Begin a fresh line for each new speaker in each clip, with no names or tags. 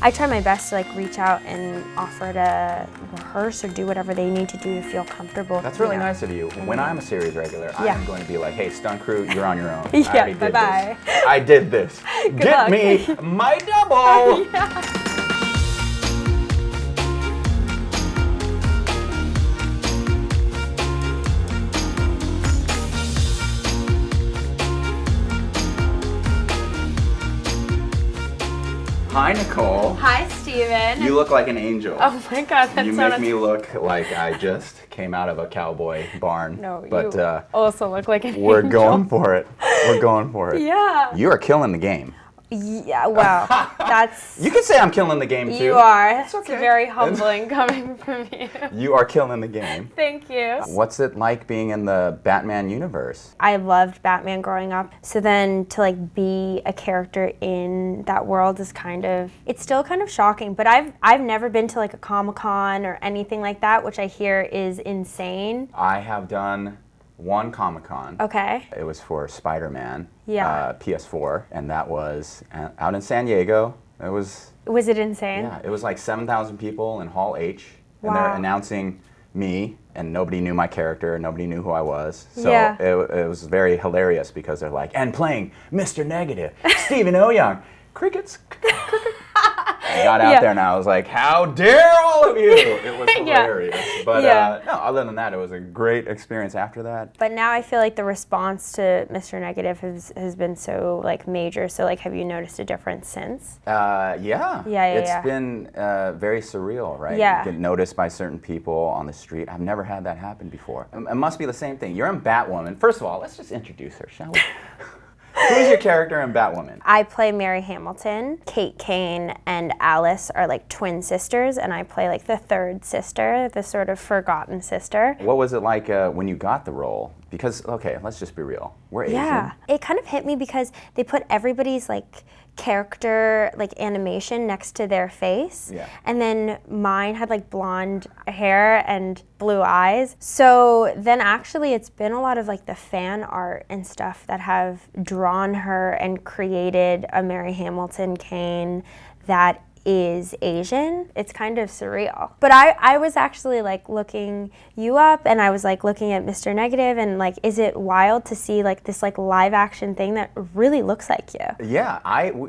I try my best to like reach out and offer to rehearse or do whatever they need to do to feel comfortable.
That's really nice of you. When I'm a series regular, I am going to be like, hey, stunt crew, you're on your own. I already did
bye-bye.
this. I did this. Get
luck.
me my double. Hi, Nicole.
Hi, Stephen.
You look like an angel.
Oh my God, that's
You make me look like I just came out of a cowboy barn.
No,
but,
you also look like an
we're
angel.
Going for it. We're going for it.
Yeah.
You are killing the game.
Yeah, wow. That's...
You can say I'm killing the game, too.
You are.
It's okay.
It's very humbling coming from you.
You are killing the game.
Thank you.
What's it like being in the Batman universe?
I loved Batman growing up. So then to like be a character in that world is kind of, it's still kind of shocking, but I've never been to like a Comic-Con or anything like that, which I hear is insane.
I have done one Comic-Con.
Okay.
It was for Spider-Man,
PS4,
and that was out in San Diego. It was...
Was it insane?
Yeah, it was like 7,000 people in Hall H, and
Wow.
they're announcing me, and nobody knew my character, nobody knew who I was. So it was very hilarious because they're like, and playing Mr. Negative, Stephen Oyoung, crickets. I got out there and I was like, how dare all of you! It was hilarious. But no, other than that, it was a great experience after that.
But now I feel like the response to Mr. Negative has been so like major. So like, have you noticed a difference since? It's been very surreal, right? Yeah.
You get noticed by certain people on the street. I've never had that happen before. It must be the same thing. You're in Batwoman. First of all, let's just introduce her, shall we? Who's your character in Batwoman?
I play Mary Hamilton. Kate Kane and Alice are like twin sisters, and I play like the third sister, the sort of forgotten sister.
What was it like when you got the role? Because, okay, let's just be real. We're Asian.
Yeah, it kind of hit me because they put everybody's like character like animation next to their face.
Yeah.
And then mine had like blonde hair and blue eyes. So then actually it's been a lot of like the fan art and stuff that have drawn her and created a Mary Hamilton Kane that is Asian. It's kind of surreal. But I was actually like looking you up, and I was like looking at Mr. Negative, and like, is it wild to see like this like live action thing that really looks like you?
Yeah,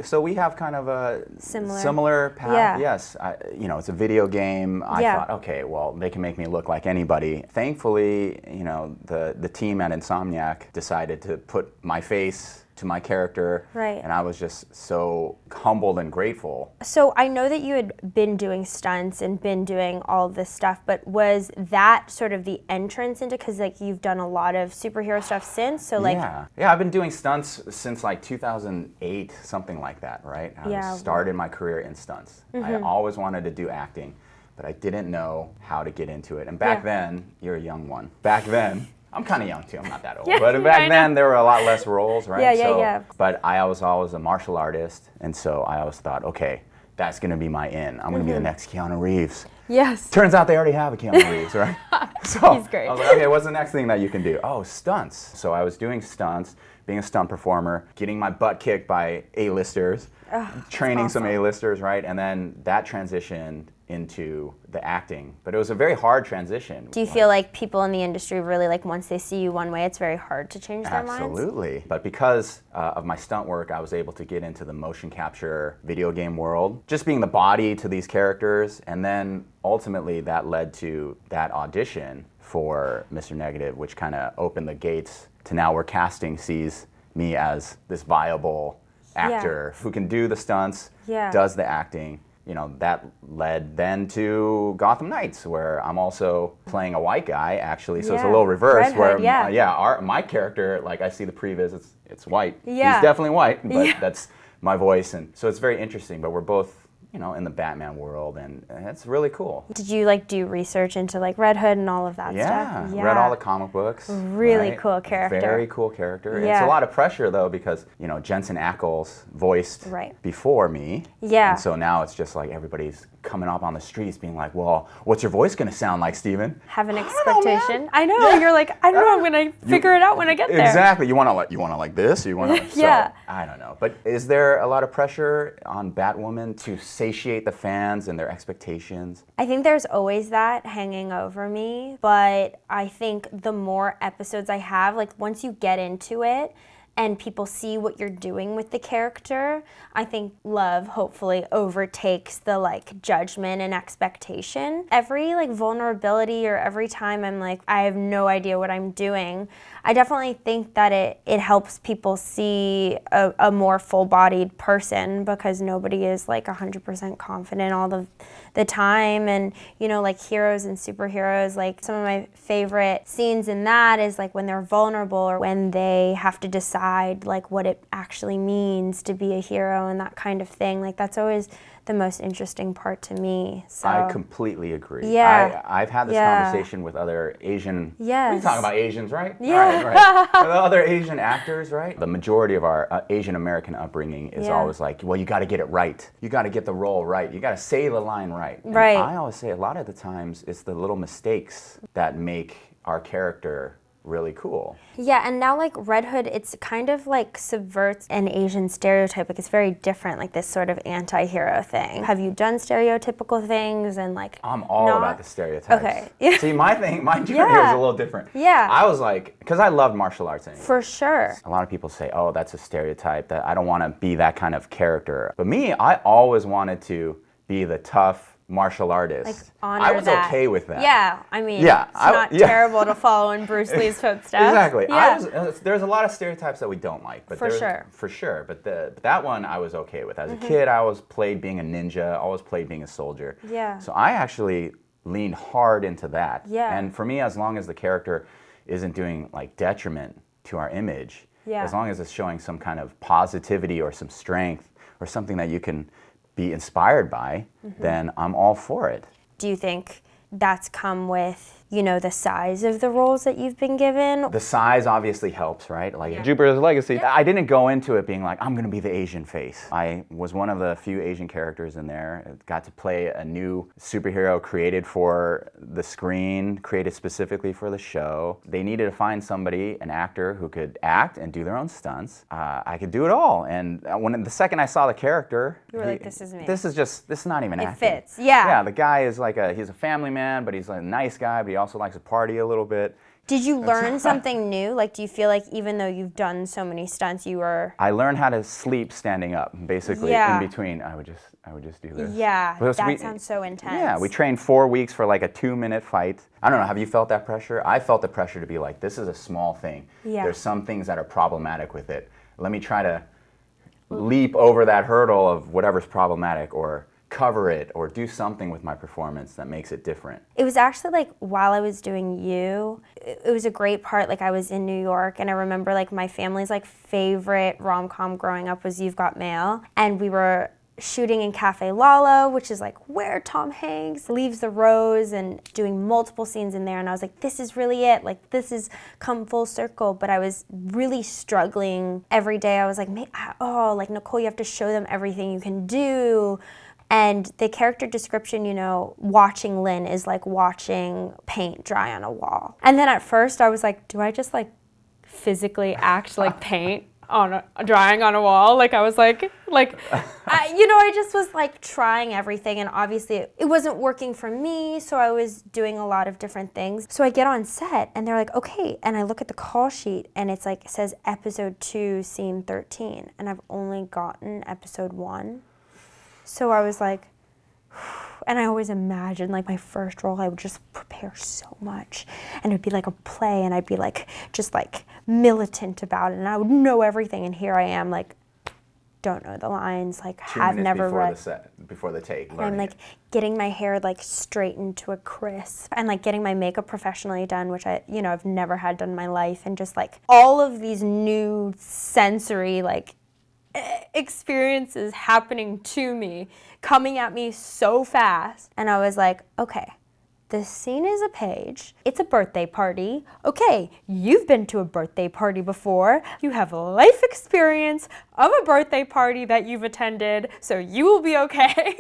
so we have kind of a similar path.
Yeah.
Yes, it's a video game. I thought, okay, well, they can make me look like anybody. Thankfully, the team at Insomniac decided to put my face to my character, and I was just so humbled and grateful.
So I know that you had been doing stunts and been doing all this stuff, but was that sort of the entrance into, because like you've done a lot of superhero stuff since, so like...
Yeah, I've been doing stunts since like 2008, something like that, right? I started my career in stunts. I always wanted to do acting, but I didn't know how to get into it. And back then, you're a young one. Back then, I'm kind of young too, I'm not that old. But back then, there were a lot less roles, right? But I was always a martial artist, and so I always thought, okay, that's gonna be my in. I'm gonna be the next Keanu Reeves.
Yes.
Turns out they already have a Keanu Reeves, right? So
he's great.
I was like, okay, what's the next thing that you can do? Oh, stunts. So I was doing stunts, being a stunt performer, getting my butt kicked by A-listers, training some A-listers, right? And then that transitioned into the acting, but it was a very hard transition.
Do you feel like people in the industry really, like, once they see you one way, it's very hard to change their minds?
Absolutely. But because of my stunt work, I was able to get into the motion capture video game world, just being the body to these characters, and then ultimately that led to that audition for Mr. Negative, which kind of opened the gates to now where casting sees me as this viable actor who can do the stunts, does the acting. That led then to Gotham Knights, where I'm also playing a white guy, actually. So it's a little reverse, where my character, like I see the previs, it's white. He's definitely white, but that's my voice, and so it's very interesting. But we're both, in the Batman world, and it's really cool.
Did you like do research into like Red Hood and all of that stuff?
Yeah, read all the comic books.
Really cool character.
Very cool character. It's a lot of pressure though, because Jensen Ackles voiced before me. Yeah. And so now it's just like everybody's coming up on the streets being like, well, what's your voice going to sound like, Stephen?
Have an expectation. I know.
Yeah.
You're like, I don't know. I'm going to figure it out when I get there.
Exactly. You want to like this? You want to
Yeah.
So, I don't know. But is there a lot of pressure on Batwoman to satiate the fans and their expectations?
I think there's always that hanging over me, but I think the more episodes I have, like once you get into it and people see what you're doing with the character, I think love hopefully overtakes the like judgment and expectation. Every like vulnerability or every time I'm like, I have no idea what I'm doing, I definitely think that it helps people see a more full-bodied person, because nobody is like 100% confident all the time. And you know, like heroes and superheroes, like some of my favorite scenes in that is like when they're vulnerable or when they have to decide like what it actually means to be a hero and that kind of thing. Like that's always the most interesting part to me. So
I completely agree.
Yeah.
I've had this conversation with other Asian.
Yes.
We talk about Asians, right?
Yeah.
Right. With other Asian actors, right? The majority of our Asian American upbringing is always like, well, you got to get it right. You got to get the role right. You got to say the line right. And
Right.
I always say a lot of the times it's the little mistakes that make our character really cool.
Yeah, and now like Red Hood, it's kind of like subverts an Asian stereotype. Like it's very different, like this sort of anti-hero thing. Have you done stereotypical things and like
I'm all
not?
about the stereotypes.
Okay.
See, my journey is a little different.
Yeah.
I was like, because I loved martial arts anyway.
For sure.
A lot of people say, oh, that's a stereotype, that I don't want to be that kind of character. But me, I always wanted to be the tough martial artist.
Like honor
I was
that.
okay with that.
Yeah, I mean,
Yeah,
it's not terrible to follow in Bruce Lee's footsteps.
Exactly.
Yeah.
There's a lot of stereotypes that we don't like. But
For sure.
For sure. But that one I was okay with. As a kid, I always played being a ninja, always played being a soldier.
Yeah.
So I actually leaned hard into that.
Yeah.
And for me, as long as the character isn't doing like detriment to our image, as long as it's showing some kind of positivity or some strength or something that you can be inspired by, then I'm all for it.
Do you think that's come with, you know, the size of the roles that you've been given?
The size obviously helps, right? Like Jupiter's Legacy, I didn't go into it being like, I'm gonna be the Asian face. I was one of the few Asian characters in there. Got to play a new superhero created for the screen, created specifically for the show. They needed to find somebody, an actor, who could act and do their own stunts. I could do it all. And the second I saw the character,
You were like, this is me.
This is not even acting.
It fits, yeah.
Yeah, the guy is like he's a family man, but he's a nice guy, but he also likes to party a little bit.
Did you learn something new? Like, do you feel like even though you've done so many stunts, you were...
I learned how to sleep standing up, basically.
Yeah.
In between, I would just do this.
Yeah,
Because
that sounds so intense.
Yeah, we trained 4 weeks for like a 2-minute fight. I don't know, have you felt that pressure? I felt the pressure to be like, this is a small thing.
Yeah.
There's some things that are problematic with it. Let me try to leap over that hurdle of whatever's problematic, or cover it, or do something with my performance that makes it different.
It was actually like while I was doing You, it was a great part. Like I was in New York, and I remember like my family's like favorite rom-com growing up was You've Got Mail, and we were shooting in Cafe Lala, which is like where Tom Hanks leaves the rose, and doing multiple scenes in there. And I was like, this is really it. Like this is come full circle. But I was really struggling every day. I was like, like Nicole, you have to show them everything you can do. And the character description, you know, watching Lynn is like watching paint dry on a wall. And then at first I was like, do I just like physically act like paint drying on a wall? Like I was like, I just was like trying everything, and obviously it wasn't working for me, so I was doing a lot of different things. So I get on set and they're like, okay, and I look at the call sheet and it's like, it says episode 2, scene 13, and I've only gotten episode 1. So I was like, and I always imagined like my first role, I would just prepare so much, and it'd be like a play, and I'd be like, just like militant about it, and I would know everything, and here I am like, don't know the lines, like have never read.
Before the take.
I'm like getting my hair like straightened to a crisp, and like getting my makeup professionally done, which I've never had done in my life, and just like all of these new sensory like experiences happening to me, coming at me so fast. And I was like, okay, the scene is a page. It's a birthday party. Okay, you've been to a birthday party before. You have a life experience of a birthday party that you've attended, so you will be okay.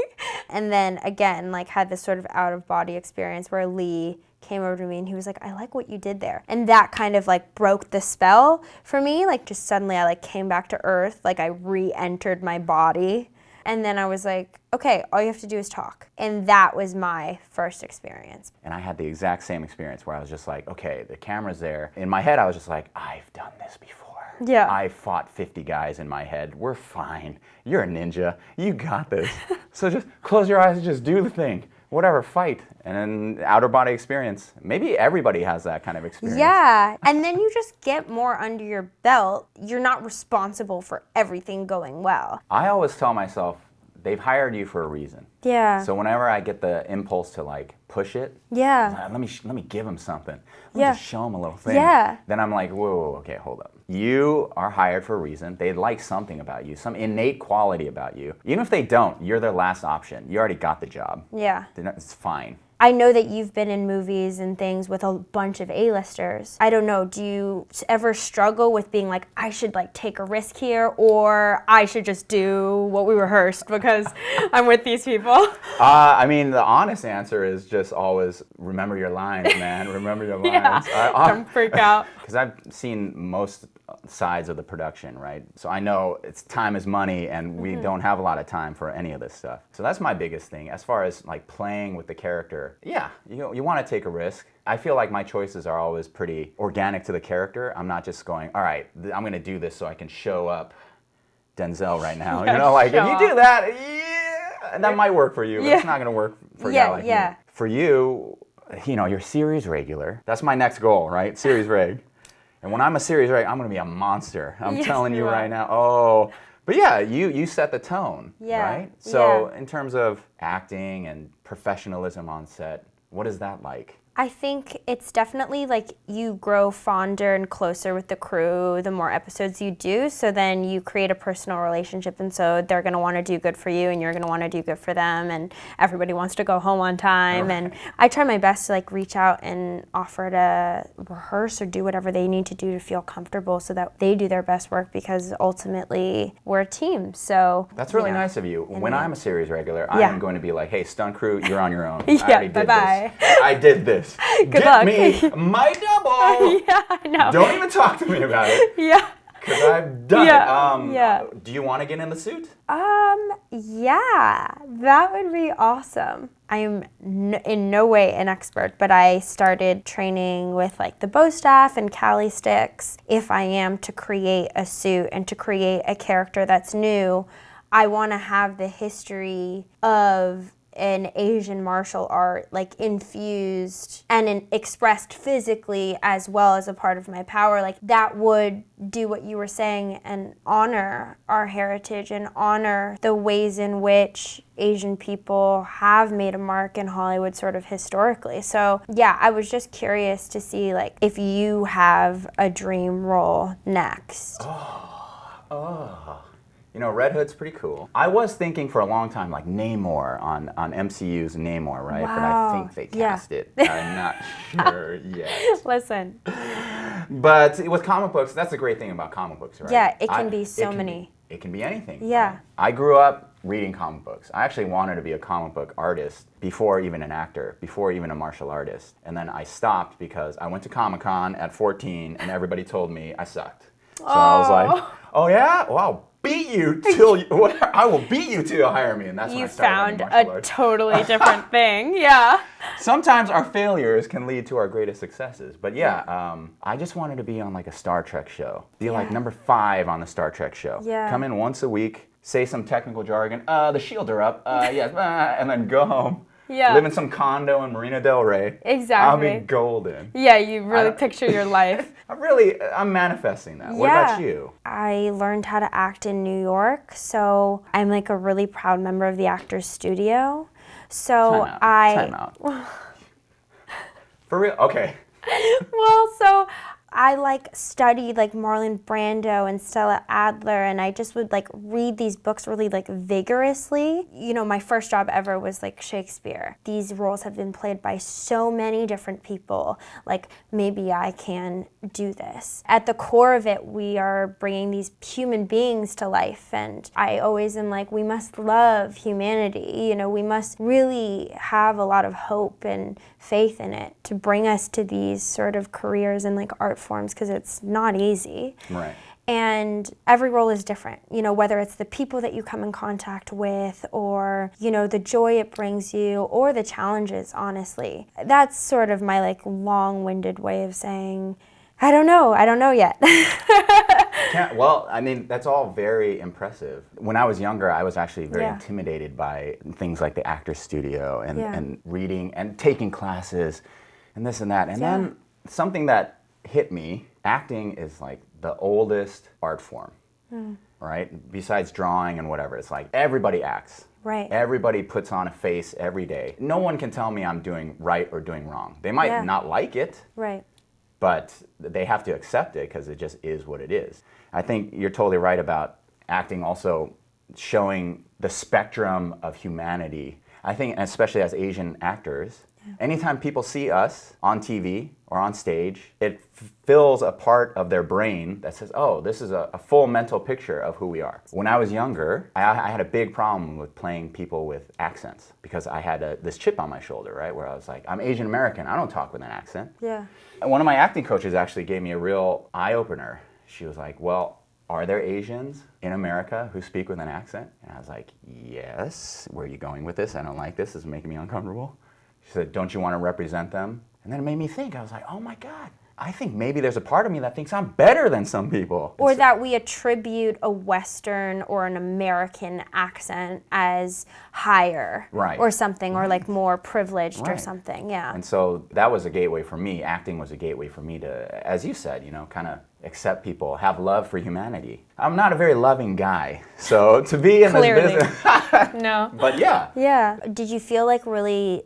And then again, like had this sort of out of body experience where Lee came over to me and he was like, I like what you did there. And that kind of like broke the spell for me. Like just suddenly I like came back to earth, like I re-entered my body. And then I was like, okay, all you have to do is talk. And that was my first experience.
And I had the exact same experience where I was just like, okay, the camera's there. In my head, I was just like, I've done this before.
Yeah.
I fought 50 guys in my head. We're fine. You're a ninja. You got this. So just close your eyes and just do the thing. Whatever, fight. And then outer body experience. Maybe everybody has that kind of experience.
Yeah, and then you just get more under your belt. You're not responsible for everything going well.
I always tell myself, they've hired you for a reason.
Yeah.
So whenever I get the impulse to like push it,
Yeah.
let me give them something. Let me
Yeah.
just show them a little thing.
Yeah.
Then I'm like, whoa, okay, hold up. You are hired for a reason. They like something about you, some innate quality about you. Even if they don't, you're their last option. You already got the job.
Yeah.
It's fine.
I know that you've been in movies and things with a bunch of A-listers. I don't know, do you ever struggle with being like, I should like take a risk here, or I should just do what we rehearsed because I'm with these people?
I mean, the honest answer is just always remember your lines, man. Remember your lines.
Don't freak out.
Because I've seen most sides of the production, right? So I know time is money, and we don't have a lot of time for any of this stuff. So that's my biggest thing. As far as like playing with the character, yeah, you want to take a risk. I feel like my choices are always pretty organic to the character. I'm not just going, all right, I'm going to do this so I can show up Denzel right now. You know, like if you do that, yeah, that might work for you, but it's not going to work for a guy like me. For you, you know, you're series regular. That's my next goal, right? Series reg. And when I'm a series reg, I'm going to be a monster. I'm telling you right now. Oh, but yeah, you set the tone, right? So in terms of acting and professionalism on set, what is that like?
I think it's definitely like you grow fonder and closer with the crew the more episodes you do, so then you create a personal relationship, and so they're going to want to do good for you and you're going to want to do good for them, and everybody wants to go home on time. And I try my best to like reach out and offer to rehearse or do whatever they need to do to feel comfortable so that they do their best work, because ultimately we're a team. So
that's really nice of you. When I'm a series regular, I am going to be like, hey, stunt crew, you're on your own. I already did this. I did this.
Good
Get
luck.
me my double.
Yeah, I know.
Don't even talk to me about it.
Yeah.
Because I've done it. Do you want to get in the suit?
Yeah, that would be awesome. I'm in no way an expert, but I started training with like the bow staff and Cali sticks. If I am to create a suit and to create a character that's new, I want to have the history of an Asian martial art like infused and expressed physically as well as a part of my power. Like that would do what you were saying and honor our heritage and honor the ways in which Asian people have made a mark in Hollywood sort of historically. So yeah, I was just curious to see like if you have a dream role next.
You know, Red Hood's pretty cool. I was thinking for a long time, like Namor on MCU's Namor, right?
Wow.
But I think they cast it. I'm not sure yet.
Listen.
But with comic books, that's the great thing about comic books, right?
Yeah, it can be so many.
It can be anything.
Yeah.
Right? I grew up reading comic books. I actually wanted to be a comic book artist before even an actor, before even a martial artist. And then I stopped because I went to Comic-Con at 14 and everybody told me I sucked. So I was like, oh yeah? Well, beat you till I will beat you till you hire me, and that's when I started
You found a totally different thing, yeah.
Sometimes our failures can lead to our greatest successes, but I just wanted to be on like a Star Trek show, be like number 5 on the Star Trek show.
Yeah.
Come in once a week, say some technical jargon. The shields are up. Yes, and then go home.
Yeah.
Live in some condo in Marina Del Rey.
Exactly.
I'll be golden.
Yeah, you really picture your life.
I'm manifesting that. What about you?
I learned how to act in New York, so I'm like a really proud member of the Actors Studio. So
Time out. For real? Okay.
Well, so I like studied like Marlon Brando and Stella Adler, and I just would like read these books really like vigorously. You know, my first job ever was like Shakespeare. These roles have been played by so many different people. Like, maybe I can do this. At the core of it, we are bringing these human beings to life, and I always am like, we must love humanity. You know, we must really have a lot of hope and faith in it to bring us to these sort of careers and like art forms, because it's not easy.
Right.
And every role is different, you know, whether it's the people that you come in contact with, or, you know, the joy it brings you, or the challenges, honestly. That's sort of my like long-winded way of saying, I don't know yet.
Well, I mean, that's all very impressive. When I was younger, I was actually very intimidated by things like the Actors Studio and reading and taking classes and this and that. And then something that hit me, acting is like the oldest art form, right? Besides drawing and whatever, it's like everybody acts.
Right.
Everybody puts on a face every day. No one can tell me I'm doing right or doing wrong. They might not like it.
Right.
But they have to accept it because it just is what it is. I think you're totally right about acting also showing the spectrum of humanity. I think, especially as Asian actors, anytime people see us on TV or on stage, it fills a part of their brain that says, oh, this is a full mental picture of who we are. When I was younger, I had a big problem with playing people with accents because I had this chip on my shoulder, right, where I was like, I'm Asian American, I don't talk with an accent.
Yeah.
And one of my acting coaches actually gave me a real eye-opener. She was like, well, are there Asians in America who speak with an accent? And I was like, yes. Where are you going with this? I don't like this. This is making me uncomfortable. She said, don't you want to represent them? And then it made me think. I was like, oh my God. I think maybe there's a part of me that thinks I'm better than some people.
Or that we attribute a Western or an American accent as higher,
right,
or something, or like more privileged,
right,
or something, yeah.
And so that was a gateway for me. Acting was a gateway for me to, as you said, you know, kind of accept people, have love for humanity. I'm not a very loving guy, so to be in
Clearly.
this business.
No.
But yeah.
Yeah. Did you feel like really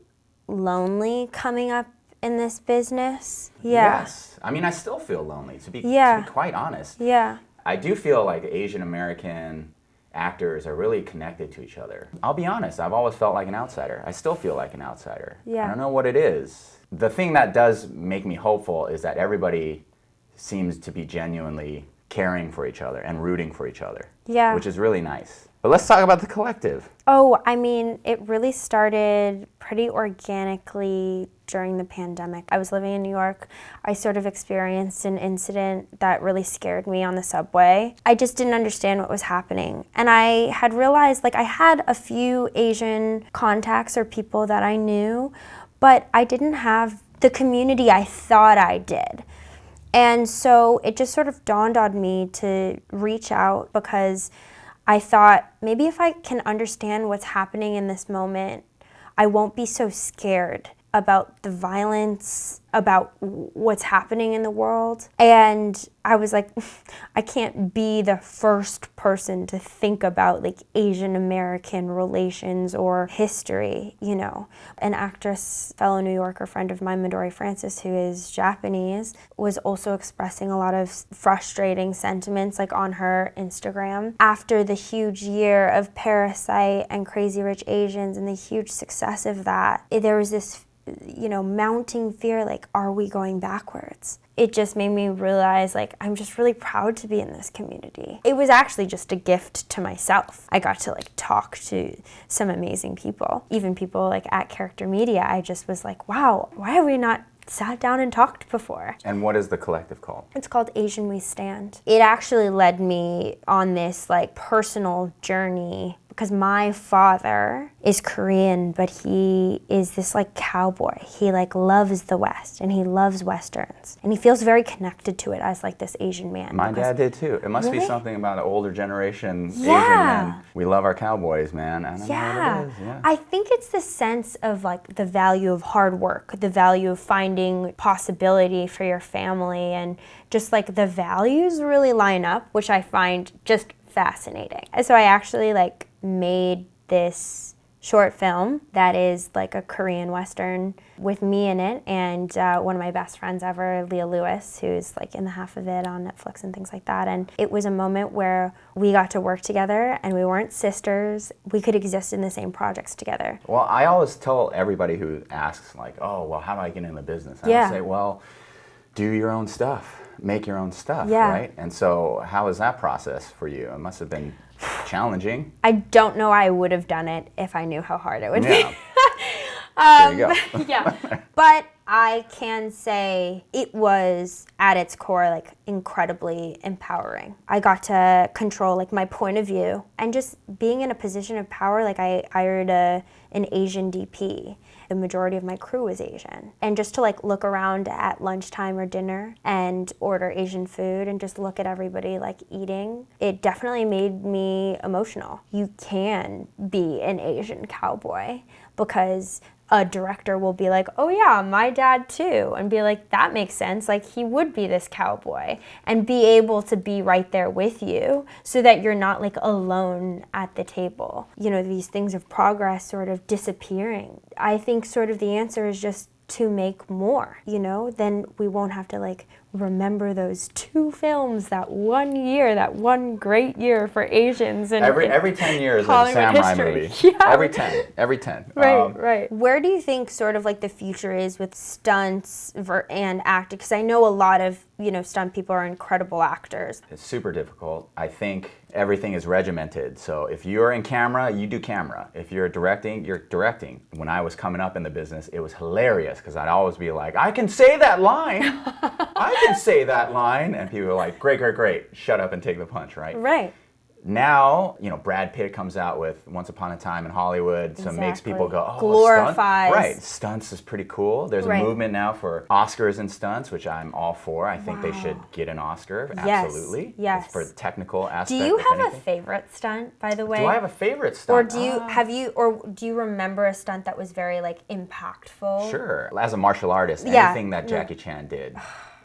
lonely coming up in this business? Yeah.
Yes. I mean, I still feel lonely, to be quite honest.
Yeah.
I do feel like Asian American actors are really connected to each other. I'll be honest, I've always felt like an outsider. I still feel like an outsider.
Yeah.
I don't know what it is. The thing that does make me hopeful is that everybody seems to be genuinely caring for each other and rooting for each other.
Yeah.
Which is really nice. But let's talk about the collective.
Oh, I mean, it really started pretty organically during the pandemic. I was living in New York. I sort of experienced an incident that really scared me on the subway. I just didn't understand what was happening. And I had realized, like, I had a few Asian contacts or people that I knew, but I didn't have the community I thought I did. And so it just sort of dawned on me to reach out, because I thought, maybe if I can understand what's happening in this moment, I won't be so scared about the violence, about what's happening in the world. And I was like, I can't be the first person to think about like Asian American relations or history, you know. An actress, fellow New Yorker friend of mine, Midori Francis, who is Japanese, was also expressing a lot of frustrating sentiments like on her Instagram. After the huge year of Parasite and Crazy Rich Asians and the huge success of that, there was this, you know, mounting fear, like, are we going backwards? It just made me realize, like, I'm just really proud to be in this community. It was actually just a gift to myself. I got to, like, talk to some amazing people. Even people, like, at Character Media, I just was like, wow, why have we not sat down and talked before?
And what is the collective called?
It's called Asian We Stand. It actually led me on this, like, personal journey, because my father is Korean, but he is this like cowboy. He like loves the West and he loves Westerns. And he feels very connected to it as like this Asian man.
My dad did too. It must be something about an older generation Asian men. We love our cowboys, man. I don't know what it is. Yeah.
I think it's the sense of like the value of hard work, the value of finding possibility for your family, and just like the values really line up, which I find just fascinating. And so I actually like made this short film that is like a Korean Western with me in it and one of my best friends ever, Leah Lewis, who's like in the half of it on Netflix and things like that. And it was a moment where we got to work together and we weren't sisters. We could exist in the same projects together.
Well, I always tell everybody who asks, like, oh, well, how do I get in the business? I
Yeah.
say, well, do your own stuff. Make your own stuff,
Yeah.
right? And so how was that process for you? It must have been challenging.
I don't know I would have done it if I knew how hard it would
Yeah.
be.
There you go.
Yeah. But I can say it was at its core like incredibly empowering. I got to control like my point of view and just being in a position of power. Like I hired an Asian DP. The majority of my crew was Asian. And just to like look around at lunchtime or dinner and order Asian food and just look at everybody like eating, it definitely made me emotional. You can be an Asian cowboy because a director will be like, oh yeah, my dad too, and be like, that makes sense, like he would be this cowboy, and be able to be right there with you so that you're not like alone at the table. You know, these things of progress sort of disappearing. I think sort of the answer is just to make more, you know, then we won't have to like remember those 2 films that one year, that one great year for Asians. And
Every 10 years there's a samurai movie.
Yeah.
Every 10.
Right. Where do you think sort of like the future is with stunts and acting? Because I know a lot of, you know, stunt people are incredible actors.
It's super difficult. I think everything is regimented. So if you're in camera, you do camera. If you're directing, you're directing. When I was coming up in the business, it was hilarious because I'd always be like, I can say that line. I can say that line. And people are like, great. Shut up and take the punch, right?
Right.
Now, you know, Brad Pitt comes out with Once Upon a Time in Hollywood, so it makes people go, oh,
glorifies.
Stunt? Right, stunts is pretty cool. There's a movement now for Oscars and stunts, which I'm all for. I think they should get an Oscar, absolutely.
Yes.
It's for the technical aspect.
Do you have a favorite stunt, by the way?
Do I have a favorite stunt?
Or do you remember a stunt that was very like impactful?
Sure. As a martial artist, anything that Jackie Chan did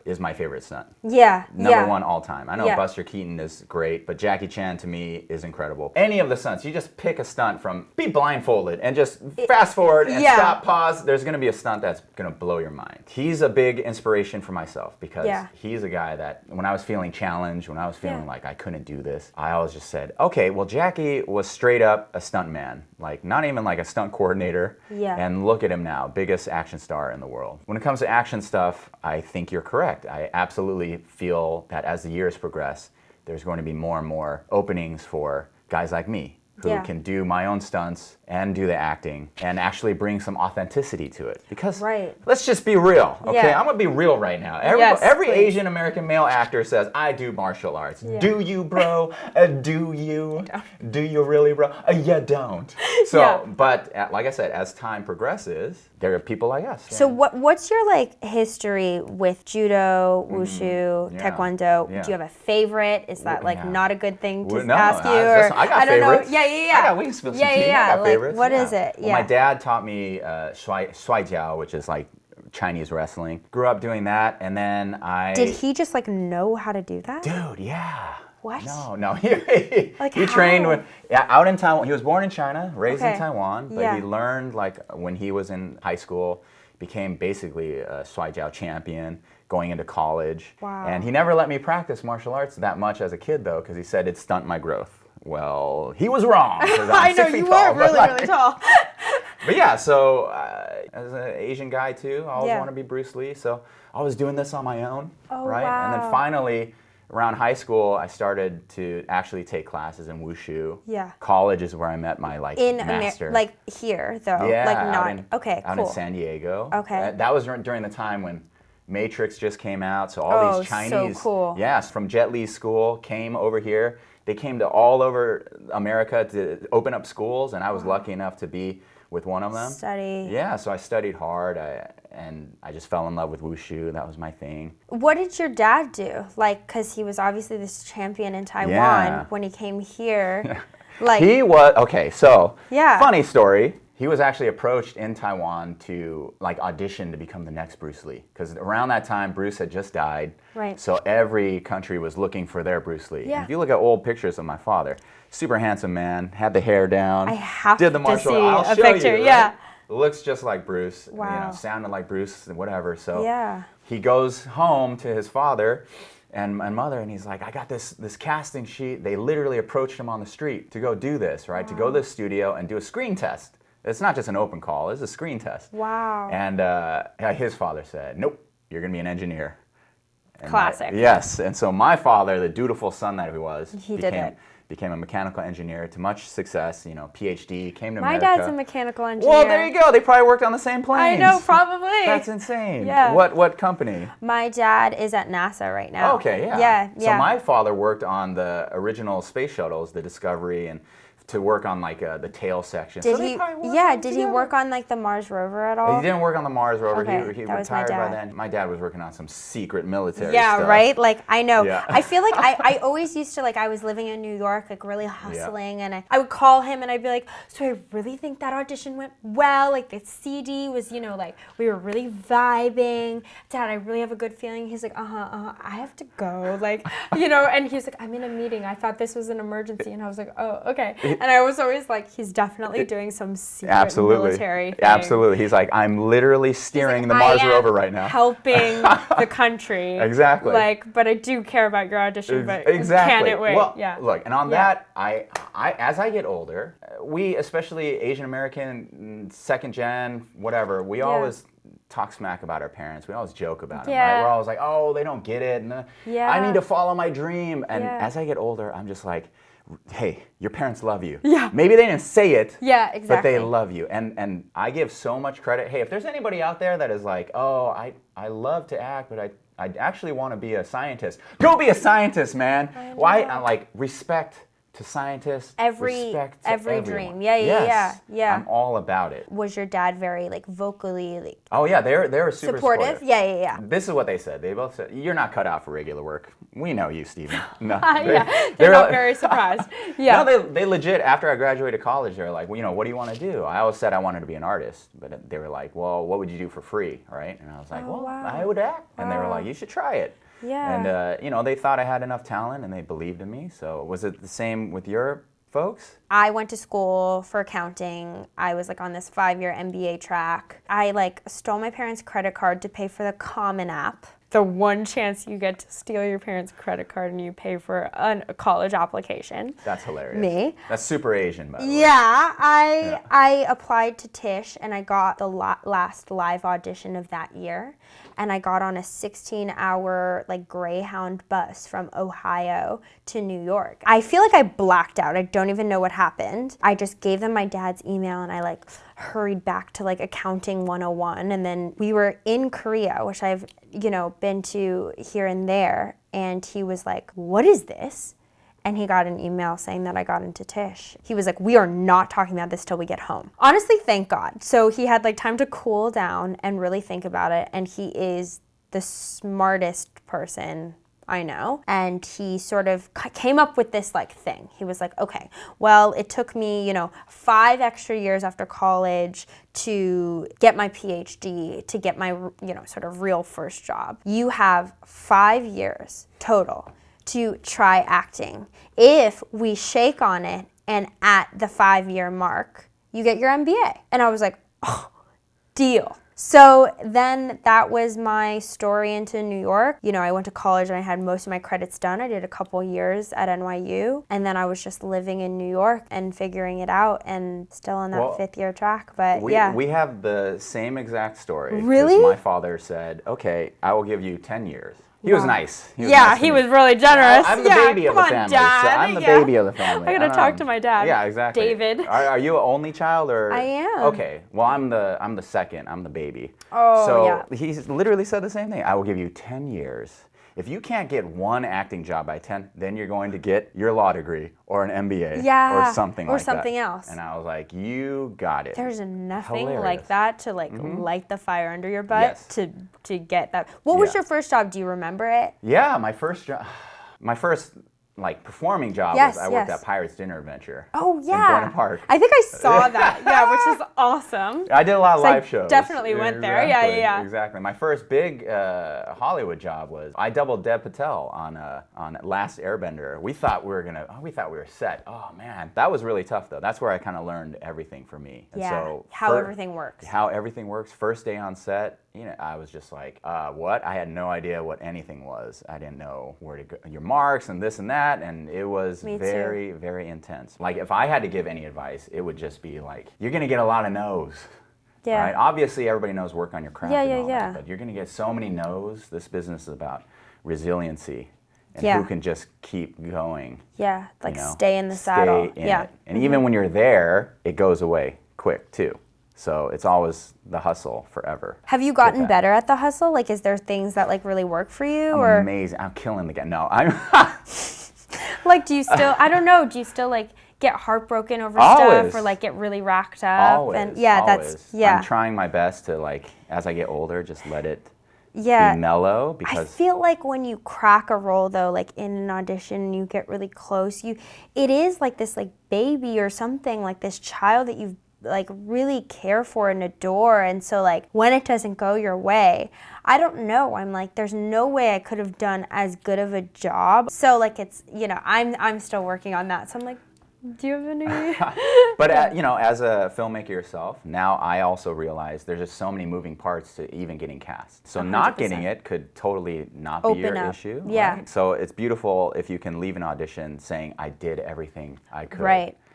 is my favorite stunt.
Yeah.
Number one all time. I know Buster Keaton is great, but Jackie Chan to me is incredible. Any of the stunts, you just pick a stunt from, be blindfolded and just fast forward and stop, pause. There's gonna be a stunt that's gonna blow your mind. He's a big inspiration for myself because he's a guy that when I was feeling challenged, when I was feeling like I couldn't do this, I always just said, okay, well Jackie was straight up a stunt man, like not even like a stunt coordinator.
Yeah.
And look at him now, biggest action star in the world. When it comes to action stuff, I think you're correct. I absolutely feel that as the years progress, there's going to be more and more openings for guys like me who can do my own stunts and do the acting and actually bring some authenticity to it. Because let's just be real, okay? I'm gonna be real right now. Every Asian American male actor says, I do martial arts. Do you, bro? Do you? Do you really, bro? You don't. So, but like I said, as time progresses, there are people like us.
So what's your like history with judo, wushu, taekwondo? Do you have a favorite? Is that like not a good thing to ask you?
I got favorites.
I
we can spill some tea. I got favorites.
What is it?
Well, my dad taught me shuai jiao, which is like Chinese wrestling. Grew up doing that, and then
Did he just like know how to do that?
Dude, yeah.
What?
No. He trained with out in Taiwan. He was born in China, raised in Taiwan, but he learned like when he was in high school, became basically a shuai jiao champion going into college.
Wow.
And he never let me practice martial arts that much as a kid though, because he said it'd stunt my growth. Well, he was wrong.
I know, you were really tall.
But yeah, so as an Asian guy too, I always want to be Bruce Lee. So I was doing this on my own, right?
Wow.
And then finally, around high school, I started to actually take classes in wushu.
Yeah.
College is where I met my master.
Like here though,
yeah,
like not
out in San Diego.
Okay.
That was during the time when Matrix just came out, so all these Chinese,
so cool.
Yes, from Jet Li's school came over here. They came to all over America to open up schools, and I was lucky enough to be with one of them.
Study.
Yeah, so I studied hard, and I just fell in love with wushu. That was my thing.
What did your dad do? Like, because he was obviously this champion in Taiwan when he came here. Like
he was, okay, so funny story. He was actually approached in Taiwan to like audition to become the next Bruce Lee, because around that time Bruce had just died.
Right.
So every country was looking for their Bruce Lee.
Yeah.
And if you look at old pictures of my father, super handsome man, had the hair down.
I have
did the
to
martial
see
I'll
a
show
picture.
you,
Yeah.
right? Looks just like Bruce.
Wow.
You know, sounded like Bruce, whatever. So
Yeah.
he goes home to his father and my mother, and he's like, I got this casting sheet. They literally approached him on the street to go do this, right? To go to the studio and do a screen test. It's not just an open call, it's a screen test.
Wow.
And his father said, nope, you're gonna be an engineer. And
Classic.
Yes, and so my father, the dutiful son that he was,
became
a mechanical engineer to much success, you know, PhD, came to
My
America.
dad's a mechanical engineer.
Well, there you go. They probably worked on the same planes.
I know, probably.
That's insane.
Yeah.
What company?
My dad is at NASA right now.
Okay, yeah.
Yeah,
So my father worked on the original space shuttles, the Discovery, and to work on like the tail section.
Did
so
he? Yeah. Did he work on like the Mars rover at all?
He didn't work on the Mars rover.
Okay,
He
that was my
retired by
dad.
then. My dad was working on some secret military
Yeah,
stuff.
right? Like, I know.
Yeah.
I feel like I always used to, like, I was living in New York, like, really hustling, and I would call him, and I'd be like, so I really think that audition went well. Like, the CD was, you know, like, we were really vibing. Dad, I really have a good feeling. He's like, I have to go. Like, you know, and he was like, I'm in a meeting. I thought this was an emergency. And I was like, oh, okay. And I was always like, he's definitely doing some secret military thing.
Absolutely. He's like, I'm literally steering the Mars rover right now.
Helping the country.
Exactly.
Like, but I do care about your audition, but
exactly.
can it wait?
Well,
yeah.
Look, and on that, I as I get older, we, especially Asian American, second gen, whatever, we always talk smack about our parents. We always joke about them, right? We're always like, oh, they don't get it. And, I need to follow my dream. And as I get older, I'm just like, hey, your parents love you.
Yeah.
Maybe they didn't say it.
Yeah, exactly.
But they love you. And I give so much credit. Hey, if there's anybody out there that is like, oh, I love to act, but I actually want to be a scientist. Go be a scientist, man. Why? I like respect to scientists. Respect to
every
everyone.
dream. Yeah.
I'm all about it.
Was your dad very like vocally like?
Oh yeah, they were super supportive.
Yeah.
This is what they said. They both said, "You're not cut out for regular work. We know you, Stephen." No.
They're not very surprised. Yeah.
No, they legit. After I graduated college, they were like, well, you know, what do you want to do? I always said I wanted to be an artist, but they were like, well, what would you do for free, right? And I was like, I would act. And they were like, you should try it.
Yeah.
And you know, they thought I had enough talent, and they believed in me. So was it the same with your folks?
I went to school for accounting. I was like on this 5-year MBA track. I like stole my parents' credit card to pay for the Common App. The one chance you get to steal your parents' credit card and you pay for a college application.
That's hilarious.
Me.
That's super Asian, by the way.
Yeah, I applied to Tisch and I got the last live audition of that year. And I got on a 16-hour like Greyhound bus from Ohio to New York. I feel like I blacked out. I don't even know what happened. I just gave them my dad's email and I like hurried back to like accounting 101. And then we were in Korea, which I've, you know, been to here and there. And he was like, what is this? And he got an email saying that I got into Tisch. He was like, we are not talking about this till we get home. Honestly, thank God. So he had like time to cool down and really think about it. And he is the smartest person I know. And he sort of came up with this like thing. He was like, okay, well, it took me, you know, 5 extra years after college to get my PhD, to get my, you know, sort of real first job. You have 5 years total to try acting. If we shake on it and at the 5-year mark, you get your MBA. And I was like, oh, deal. So then that was my story into New York. You know, I went to college and I had most of my credits done. I did a couple years at NYU. And then I was just living in New York and figuring it out and still on that 5th-year track. But
we have the same exact story.
Really?
My father said, okay, I will give you 10 years. He was nice. He
was really generous.
I'm the baby of the family.
Dad.
So I'm the baby of the family.
I gotta talk to my dad.
Yeah, exactly.
David.
Are you an only child or?
I am.
Okay. Well, I'm the second. I'm the baby.
Oh,
so he literally said the same thing. I will give you 10 years. If you can't get one acting job by 10, then you're going to get your law degree or an MBA or something like that.
Or something else.
And I was like, you got it.
There's nothing
Hilarious.
like that to like light the fire under your butt to get that. What was your first job? Do you remember it?
Yeah, my first job. My first like performing job
Yes,
was I worked
yes.
at Pirates Dinner Adventure.
Oh
In
yeah.
Boynton Park.
I think I saw that. Yeah, which is awesome.
I did a lot of
So I
live shows.
definitely went there. Yeah, yeah, yeah.
Exactly. My first big Hollywood job was I doubled Dev Patel on Last Airbender. We thought we were set. Oh man, that was really tough though. That's where I kind of learned everything for me. And
Yeah.
so
How everything works.
How everything works. First day on set, I was just like, what? I had no idea what anything was. I didn't know where to go, your marks and this and that, and it was very, very intense. Like if I had to give any advice, it would just be like, you're gonna get a lot of no's.
Yeah.
Right? Obviously, everybody knows work on your craft and all
yeah.
that, but you're gonna get so many no's. This business is about resiliency and
Yeah.
who can just keep going.
Yeah, like stay in the saddle.
Stay in it. And even when you're there, it goes away quick too. So it's always the hustle forever.
Have you gotten better at the hustle? Like, is there things that like really work for you? Or
amazing. I'm killing the game. No, I'm
like, do you still? I don't know. Do you still like get heartbroken over
Always.
stuff, or like get really racked up?
always.
And yeah,
always.
that's yeah.
I'm trying my best to like, as I get older, just let it
Yeah.
be mellow
I
because
feel like when you crack a role though, like in an audition, and you get really close, it is like this like baby or something, like this child that you've like really care for and adore. And so like when it doesn't go your way, I don't know, I'm like, there's no way I could have done as good of a job. So like it's, I'm still working on that. So I'm like, do you have any?
But as a filmmaker yourself, now I also realize there's just so many moving parts to even getting cast. So
100%.
not getting it could totally not be
Open
your
up.
issue.
Yeah.
Right? So it's beautiful if you can leave an audition saying, I did everything I could.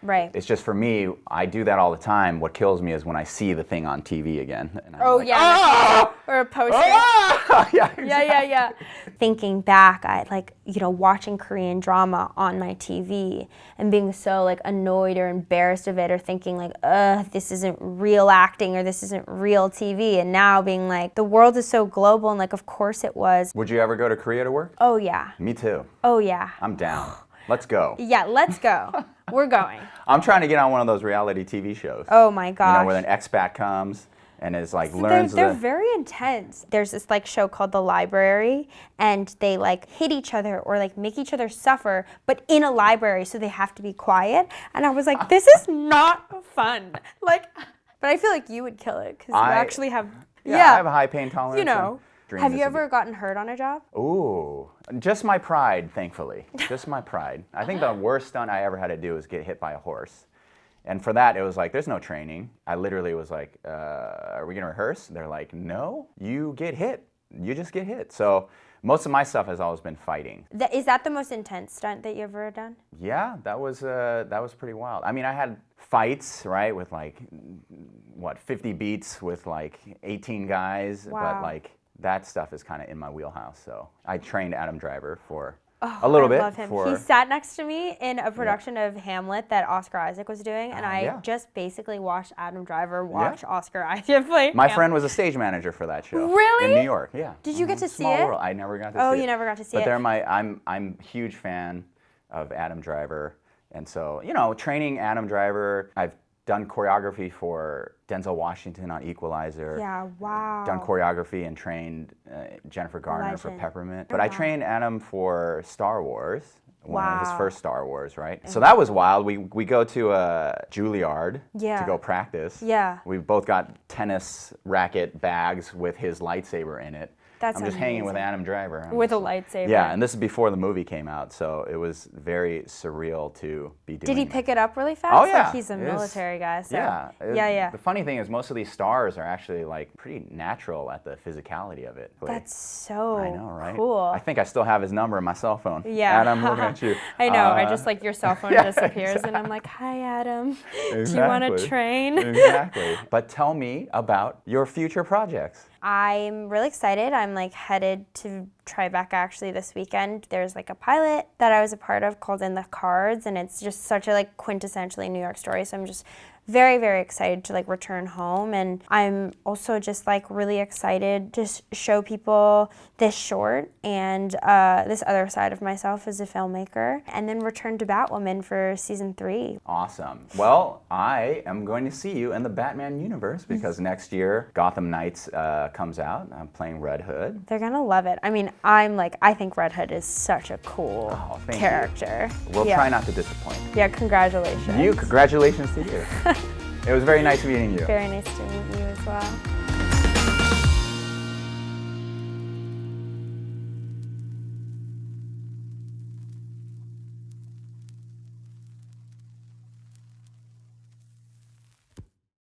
Right.
It's just for me, I do that all the time. What kills me is when I see the thing on TV again. And I'm like,
yeah. Or a poster.
yeah, exactly.
Yeah. Thinking back, I like, watching Korean drama on my TV and being so like annoyed or embarrassed of it, or thinking like, this isn't real acting, or this isn't real TV. And now being like, the world is so global, and like, of course it was.
Would you ever go to Korea to work?
Oh yeah.
Me too.
Oh yeah.
I'm down. Let's go.
Yeah, let's go. We're going.
I'm trying to get on one of those reality TV shows.
Oh my gosh.
Where an expat comes and is like
So
learns
they're very intense. There's this like show called The Library, and they like hit each other or like make each other suffer, but in a library, so they have to be quiet. And I was like, this is not fun. Like, but I feel like you would kill it because you actually have.
I have a high pain tolerance.
Have you ever gotten hurt on a job?
Ooh, just my pride, thankfully. Just my pride. I think the worst stunt I ever had to do was get hit by a horse. And for that, it was like, there's no training. I literally was like, are we gonna rehearse? They're like, no, you get hit. You just get hit. So most of my stuff has always been fighting.
Is that the most intense stunt that you've ever done?
Yeah, that was pretty wild. I mean, I had fights, right, with like, 50 beats with like 18 guys,
Wow.
but like, that stuff is kind of in my wheelhouse. So I trained Adam Driver for a little bit.
I love him. He sat next to me in a production of Hamlet that Oscar Isaac was doing, and I just basically watched Adam Driver watch Oscar Isaac play.
My friend was a stage manager for that show.
Really?
In New York, yeah.
Did you get to see
Small
it?
world. I never got to see it.
Oh, you never got to see it.
But they're I'm a huge fan of Adam Driver, and so training Adam Driver. I've done choreography for Denzel Washington on Equalizer.
Yeah, wow.
Done choreography and trained Jennifer Garner for
Legend.
Peppermint. But I trained Adam for Star Wars. His first Star Wars, right?
And
so that was wild. We go to Juilliard to go practice.
Yeah.
We both got tennis racket bags with his lightsaber in it. I'm just hanging with Adam Driver.
With a lightsaber.
Yeah, and this is before the movie came out, so it was very surreal to be doing.
Did he pick it up really fast?
Oh yeah.
Like he's a military guy, so.
Yeah.
Yeah.
The funny thing is most of these stars are actually like pretty natural at the physicality of it.
That's so
I know, right?
cool.
I think I still have his number in my cell phone.
Yeah.
Adam, looking at you.
I know. I just like your cell phone disappears,
exactly.
and I'm like, hi, Adam.
Exactly.
Do you want to train?
Exactly. But tell me about your future projects.
I'm really excited. I'm like headed to Tribeca actually this weekend. There's like a pilot that I was a part of called In the Cards, and it's just such a like quintessentially New York story. So I'm just very, very excited to like return home. And I'm also just like really excited to show people this short and this other side of myself as a filmmaker, and then return to Batwoman for season 3.
Awesome. Well, I am going to see you in the Batman universe because next year Gotham Knights comes out. I'm playing Red Hood.
They're gonna love it. I mean, I think Red Hood is such a cool character.
We'll try not to disappoint.
Yeah, congratulations.
Congratulations to you. It was very nice meeting you.
Very nice to meet you as well.